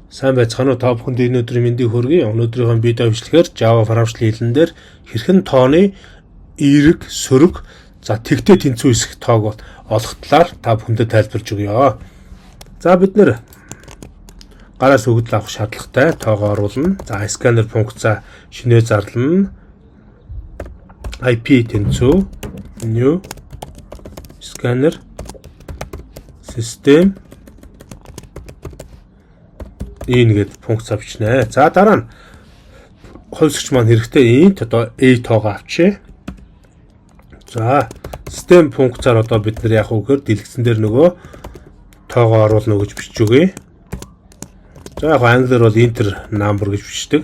Сайн байцгаана уу та бүхэнд өнөөдрийн мэндийг хүргэе. Өнөөдрийн видео бичлэгээр Java харамчлалын хэлэн дээр хэрхэн тооны эерэг, сөрөг, за тэгтээ тэнцүү хэсэг тоог олох талаар та бүхэндээ тайлбарж өгье. За бид нэр гараас өгдөл авах шаардлагатай тоогоо оруулна. За сканер функцаа шинээр зарлана. IP тэнцүү, new scanner system ингээд функц авчнаа. За дараа нь хувьсгч маань хэрэгтэй int одоо a тоогоо авчээ. За систем функцаар одоо бид нар яг үгээр дэлгэцэн дээр нөгөө тоогоо оруулна гэж бичиж өгье. За яг англиар бол enter number гэж бичдэг.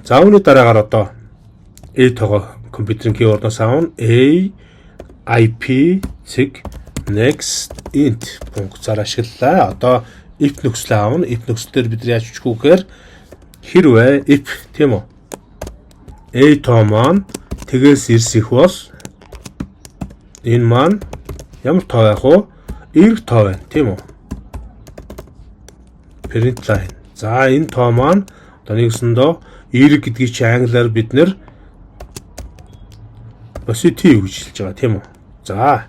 За үүний дараагаар одоо a тоогоо компьютерийн keyboard-оос авна. A IP цэг next int функцаар ашиглалаа. Одоо if нөхцөл аавна. If нөхцөлөөр бид яаж бичих вэ гэхээр хэрвээ if тийм үү a тоо маань тэгээс ирсэх бол энэ маань ямар тоо байх вэ? Эерэг тоо байна тийм үү? Parent line. За энэ тоо маань одоо нэгсэндөө эерэг гэдгийг чи англиар бид нэр positive гэж хэлж байгаа тийм үү? За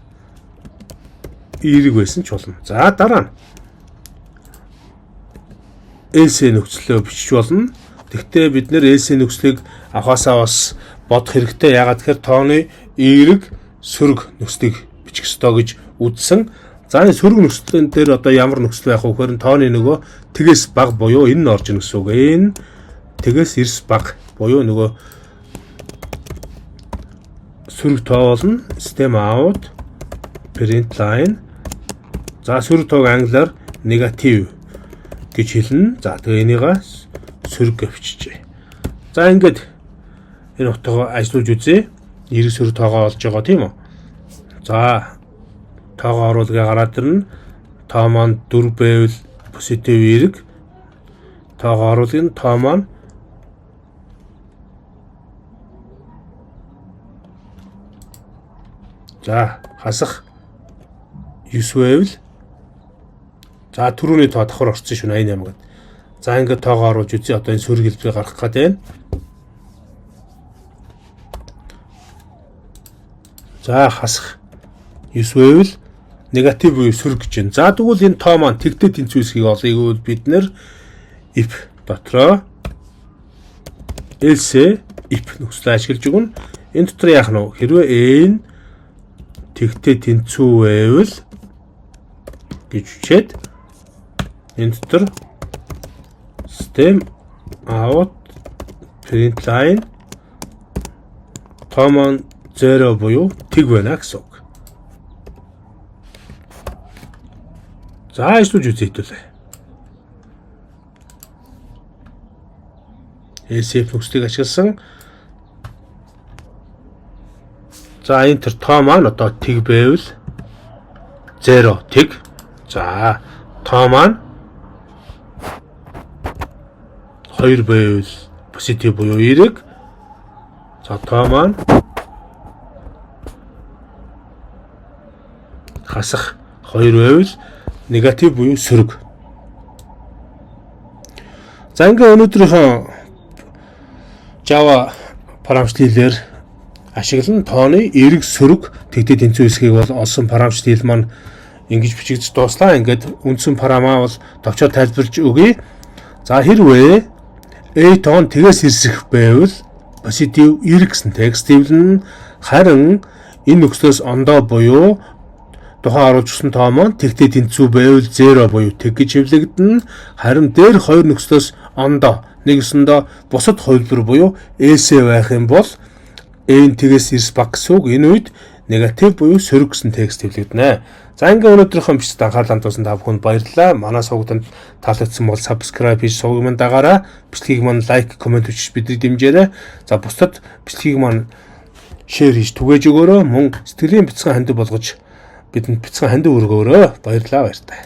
эерэг байсан ч болно. За дараа нь else нөхцлөө бичиж болно. Тэгвэл бид нэр else нөхцлийг авахасаа бас бодох хэрэгтэй. Ягаад гэхээр тооны эерэг, сөрөг нөхцлийг бичих ёстой гэж үзсэн. За энэ сөрөг нөхцлөн дээр одоо ямар нөхцөл байх вэ гэхээр тооны нөгөө тэгээс бага буюу энэ нь орж ийн гэсэн үг. Энэ тэгээс эрс бага буюу нөгөө сөрөг тоо болно. System out parent line. За сөрөг тоог англиар negative гэж хэлнэ. За тэгээ энийгээ сөрөг авчижээ. За ингээд энэ утгаагаа ажиллуулж үзье. Эерэг сөрөг тоогоо олж байгаа тийм үү? За тоогоо оруулгаа гараад ирнэ. Тоо маань 4 байвал positive эерэг. Тоогоо оруулгын тоо маань за хасах 9 байвал за түрүүний тоо давхар орсон шүү 88 гэдэг. За ингээд тоогоо оруулж үзье. Одоо энэ сөрөг хэлбэрийг гаргах гэдэг байна. За хасах 9 байвал негатив буюу сөрөг гэж байна. За тэгвэл энэ тоо маань тэгтээ тэнцүү хэсгийг олъё гэвэл бид нэр if дотроо else if нөхцөл ашиглаж өгнө. Энэ дотор яах нь вэ? Хэрвээ n тэгтээ тэнцүү байвал гэж үчээд энэ дотор system out print line тоо маань 0 буюу тэг байна гэсэн үг. За ажиллаж үзье хэвлээ. SF нөхцөлийг ашигласан. За энэ төр тоо маань одоо тэг байвал 0 тэг. За тоо маань 2 байвал positive буюу эерэг. За тоо маань хасах 2 байвал негатив буюу сөрөг. За ингээ өнөөдрийнхөө Java харамчлалын хэлээр ашиглан тооны эерэг, сөрөг, тэгтээ тэнцүү хэсгийг бол олсон харамчлалын хэл маань ингэж бичигдэж дууслаа. Ингээд үндсэн парамаа бол товчоор тайлбарж өгье. За хэрвээ a тоон тэгээс ирсэх байвал positive эерэг гэсэн текст хэвлэн харин энэ нөхцлөөс ондоо буюу тухайн оруулж өгсөн тоо маань тэгтээ тэнцүү байвал 0 буюу тэг гэж хэвлэгдэнэ. Харин дээр хоёр нөхцлөөс ондоо нэгсэндээ бусад хувилбар буюу else байх юм бол n тэгээс эрс баг гэсэн үг. Энэ үед негатив буюу сөрөг гэсэн текст хэвлэгдэнэ. За ингээ өнөөдрийнхөө бичлэгт анхаарал хандуулсан та бүхэнд баярлалаа. Манай сувгууданд таалагдсан бол subscribe хийж сувг маань дагаараа. Бичлэгийг маань лайк, комент бичиж бидний дэмжээрэй. За бусдад бичлэгийг маань share хийж түгээж өгөөрэй. Мөн сэтгэлийн бяцхан хандив болгож бидэнд бяцхан хандив өргөөрэй. Баярлалаа баяртай.